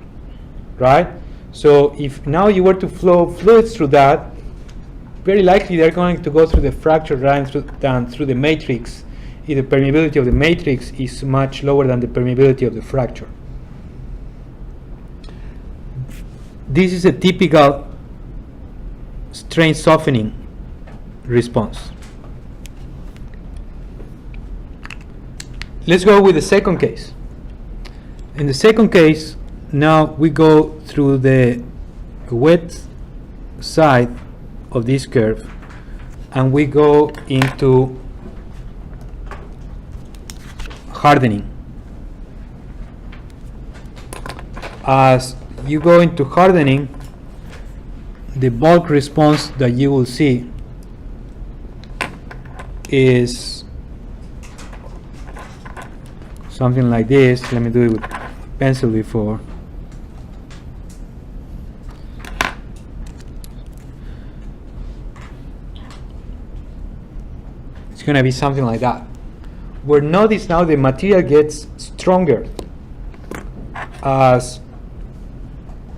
right? So if now you were to flow fluids through that, very likely they're going to go through the fracture than through the matrix if the permeability of the matrix is much lower than the permeability of the fracture. This is a typical strain softening response. Let's go with the second case. In the second case, now we go through the wet side of this curve, and we go into hardening. As you go into hardening, the bulk response that you will see is something like this. Let me do it with pencil before. It's going to be something like that. Where notice now the material gets stronger as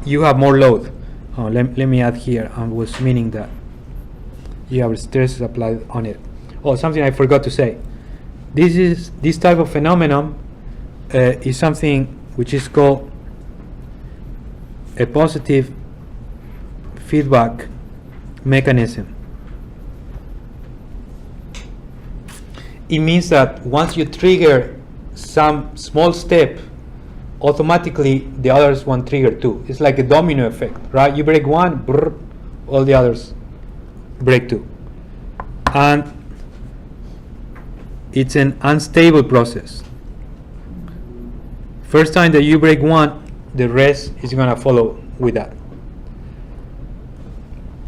you have more load. Oh, let me add here. I was meaning that you have stress applied on it. Oh, something I forgot to say. This type of phenomenon is something which is called a positive feedback mechanism. It means that once you trigger some small step, automatically the others one trigger too. It's like a domino effect, right? You break one, brrr, all the others break too. And it's an unstable process. First time that you break one, the rest is going to follow with that.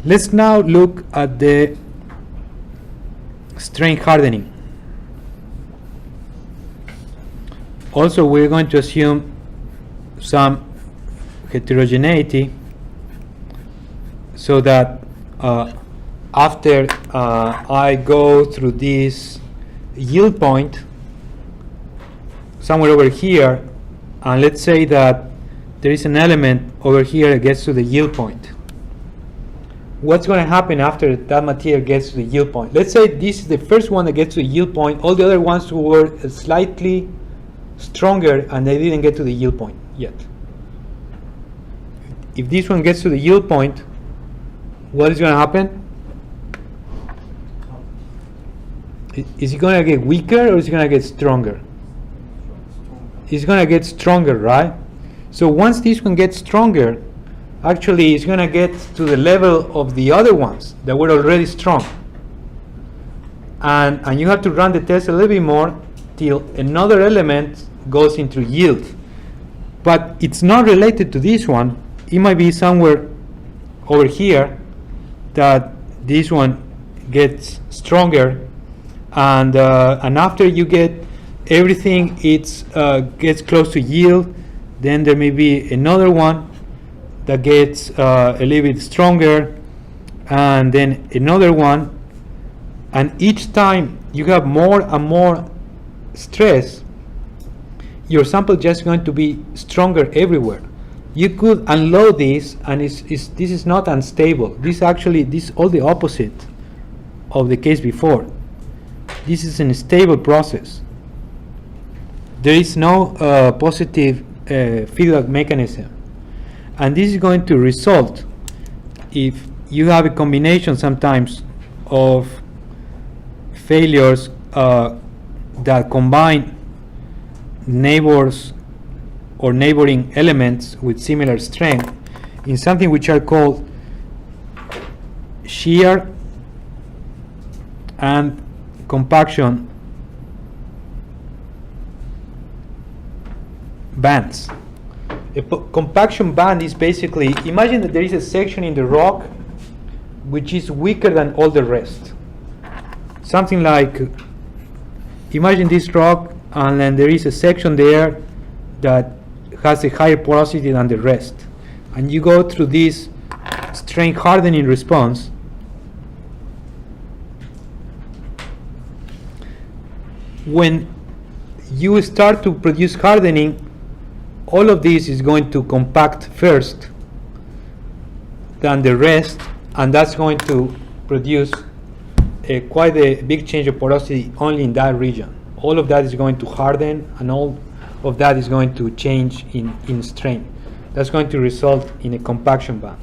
Let's now look at the strain hardening. Also, we're going to assume some heterogeneity so that after I go through this yield point somewhere over here, and let's say that there is an element over here that gets to the yield point. What's going to happen after that material gets to the yield point? Let's say this is the first one that gets to the yield point. All the other ones were slightly stronger and they didn't get to the yield point yet. If this one gets to the yield point, what is going to happen? Is it going to get weaker or is it going to get stronger? It's going to get stronger, right? So once this one gets stronger, actually it's going to get to the level of the other ones that were already strong. And you have to run the test a little bit more till another element goes into yield. But it's not related to this one. It might be somewhere over here that this one gets stronger, and after you get everything, it gets close to yield. Then there may be another one that gets a little bit stronger, and then another one. And each time you have more and more stress, your sample just going to be stronger everywhere. You could unload this, and this is not unstable. This all the opposite of the case before. This is a stable process. There is no positive feedback mechanism, and this is going to result if you have a combination sometimes of failures that combine neighbors or neighboring elements with similar strength in something which are called shear and compaction bands. A compaction band is basically, imagine that there is a section in the rock which is weaker than all the rest. Something like, imagine this rock and then there is a section there that has a higher porosity than the rest. And you go through this strain hardening response. When you start to produce hardening, all of this is going to compact first than the rest, and that's going to produce quite a big change of porosity only in that region. All of that is going to harden, and all of that is going to change in strain. That's going to result in a compaction band.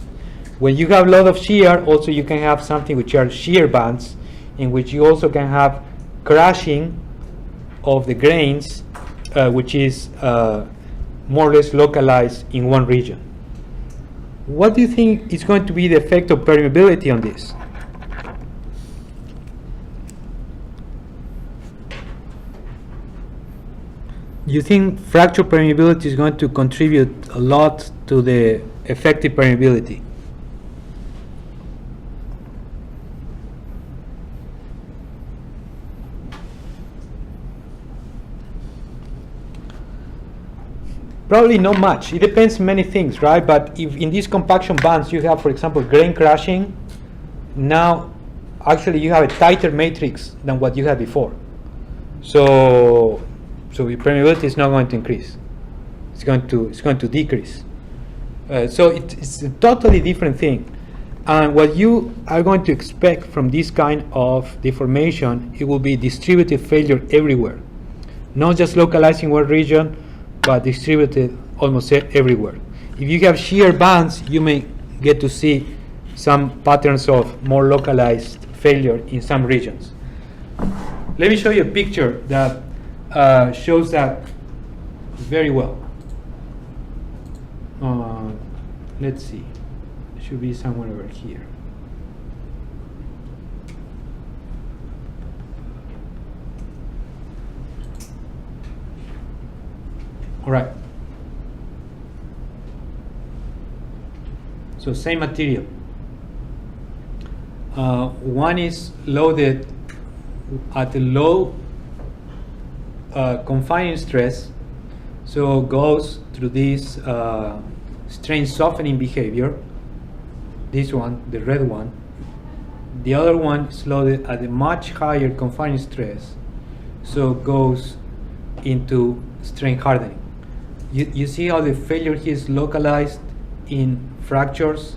When you have a lot of shear, also you can have something which are shear bands, in which you also can have crashing of the grains, which is more or less localized in one region. What do you think is going to be the effect of permeability on this? You think fracture permeability is going to contribute a lot to the effective permeability? Probably not much. It depends on many things, right? But if in these compaction bands you have, for example, grain crashing, now actually you have a tighter matrix than what you had before. So your permeability is not going to increase. It's going to decrease. So it's a totally different thing. And what you are going to expect from this kind of deformation, it will be distributed failure everywhere. Not just localized in one region, but distributed almost everywhere. If you have shear bands, you may get to see some patterns of more localized failure in some regions. Let me show you a picture that shows that very well. Let's see. It should be somewhere over here. All right. So same material. One is loaded at a low confining stress, so goes through this strain softening behavior. This one, the red one. The other one is loaded at a much higher confining stress, so goes into strain hardening. You see how the failure here is localized in fractures.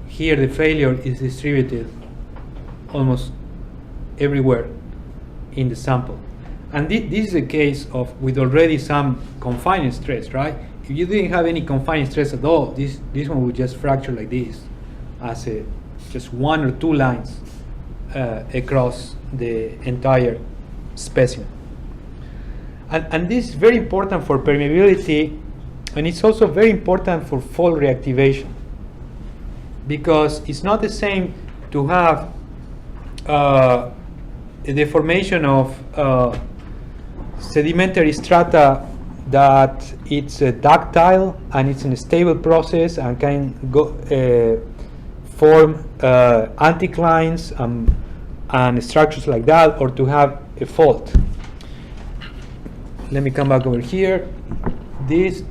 Here the failure is distributed almost everywhere in the sample. And this is a case of with already some confining stress, right? If you didn't have any confining stress at all, this one would just fracture like this, as just one or two lines across the entire specimen. And this is very important for permeability, and it's also very important for fault reactivation, because it's not the same to have a deformation of sedimentary strata that it's ductile and it's in a stable process and can go form anticlines and structures like that, or to have a fault. Let me come back over here. This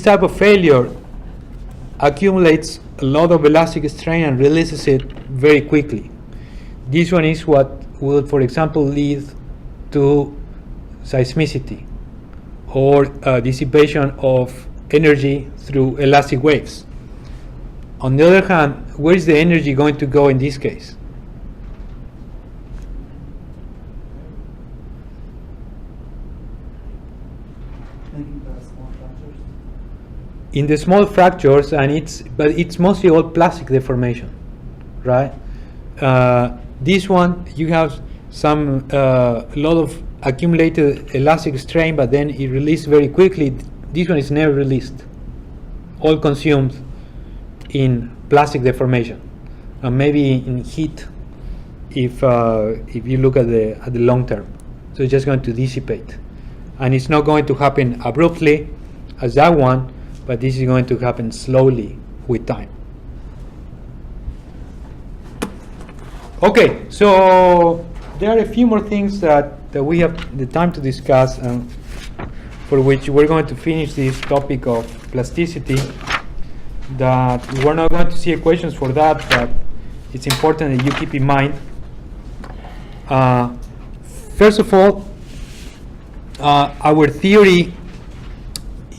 type of failure accumulates a lot of elastic strain and releases it very quickly. This one is what will, for example, lead to seismicity or dissipation of energy through elastic waves. On the other hand, where is the energy going to go in this case? In the small fractures, but it's mostly all plastic deformation, right? This one, you have some lot of accumulated elastic strain, but then it released very quickly. This one is never released, all consumed in plastic deformation, and maybe in heat if you look at the long term. So it's just going to dissipate, and it's not going to happen abruptly as that one, but this is going to happen slowly with time. Okay, so there are a few more things that we have the time to discuss, for which we're going to finish this topic of plasticity. That we're not going to see equations for that, but it's important that you keep in mind. First of all, our theory,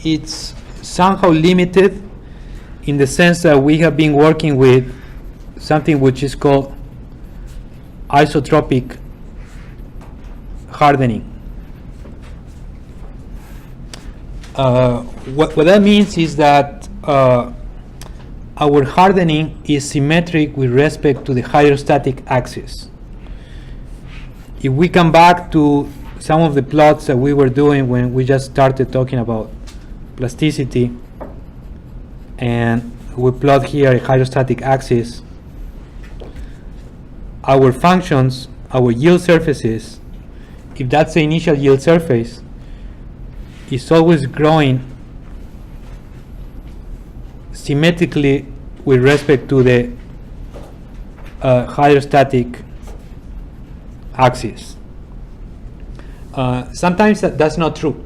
it's somehow limited in the sense that we have been working with something which is called isotropic hardening. What that means is that our hardening is symmetric with respect to the hydrostatic axis. If we come back to some of the plots that we were doing when we just started talking about plasticity, and we plot here a hydrostatic axis, our functions, our yield surfaces, if that's the initial yield surface, is always growing symmetrically with respect to the hydrostatic axis. Sometimes that's not true.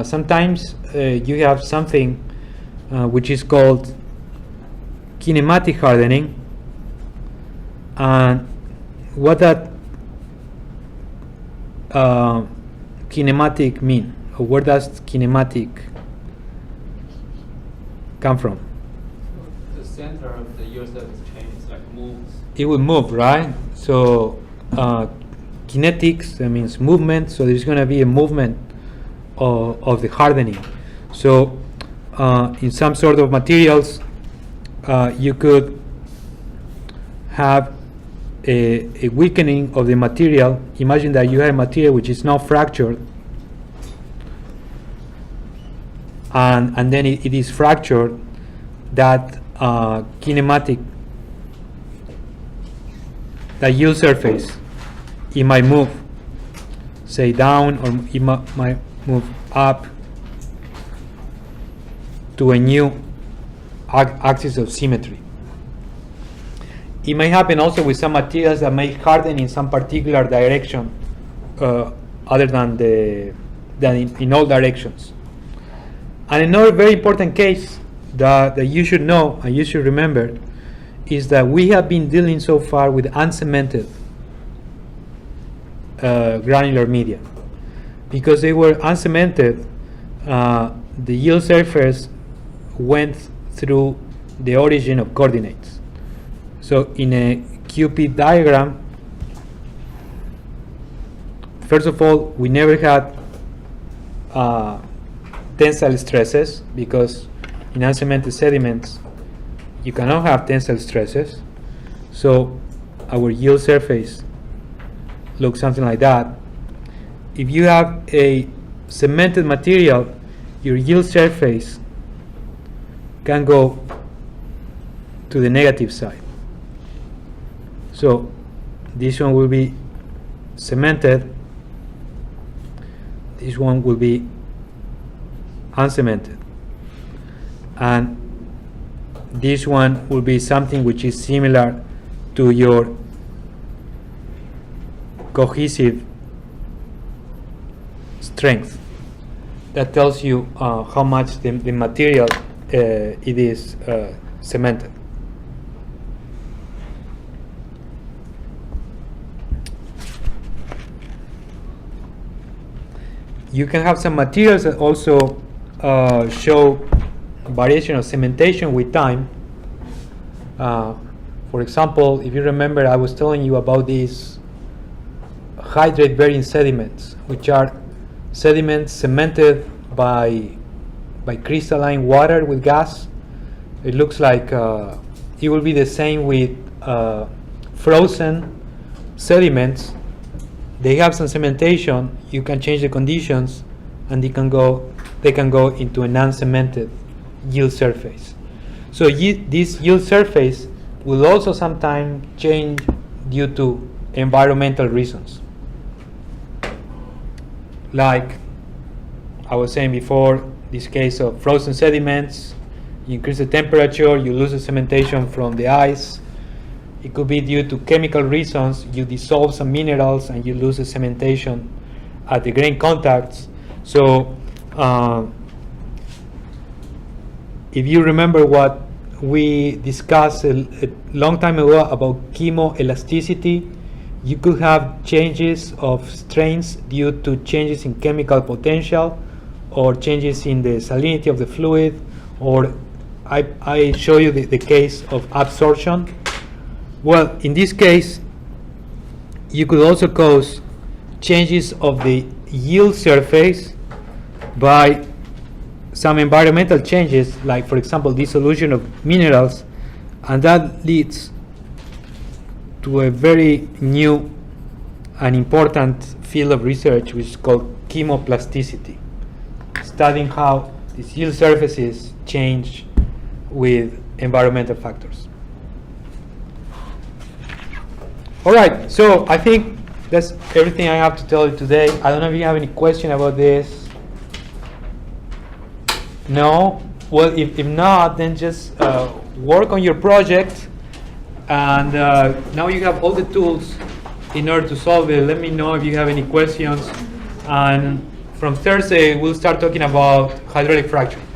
Sometimes you have something which is called kinematic hardening, and what that kinematic mean, or where does kinematic come from? The center of the yield surface change, like moves. It will move, right? So kinetics, that means movement, so there's going to be a movement of the hardening. So in some sort of materials, you could have a weakening of the material. Imagine that you have a material which is not fractured, and then it is fractured. That kinematic, that yield surface, it might move, say down, or it might move up to a new axis of symmetry. It may happen also with some materials that may harden in some particular direction, other than in all directions. And another very important case that you should know and you should remember is that we have been dealing so far with uncemented granular media. Because they were uncemented, the yield surface went through the origin of coordinates. So in a QP diagram, first of all, we never had tensile stresses, because in uncemented sediments you cannot have tensile stresses. So our yield surface looks something like that. If you have a cemented material, your yield surface can go to the negative side. So this one will be cemented, this one will be uncemented, and this one will be something which is similar to your cohesive strength. That tells you how much the material it is cemented. You can have some materials that also show variation of cementation with time. For example, if you remember, I was telling you about these hydrate-bearing sediments, which are sediments cemented by crystalline water with gas. It looks like it will be the same with frozen sediments, they have some cementation. You can change the conditions, and they can go into a non-cemented yield surface. So this yield surface will also sometimes change due to environmental reasons. Like I was saying before, this case of frozen sediments, you increase the temperature, you lose the cementation from the ice. It could be due to chemical reasons. You dissolve some minerals and you lose the cementation at the grain contacts. So if you remember what we discussed a long time ago about chemoelasticity, you could have changes of strains due to changes in chemical potential or changes in the salinity of the fluid, or I show you the case of absorption. Well, in this case, you could also cause changes of the yield surface by some environmental changes, like for example dissolution of minerals, and that leads to a very new and important field of research which is called chemo-plasticity, studying how these yield surfaces change with environmental factors. All right, so I think that's everything I have to tell you today. I don't know if you have any question about this. No? Well, if not, then just work on your project, and now you have all the tools in order to solve it. Let me know if you have any questions, and from Thursday we'll start talking about hydraulic fracturing.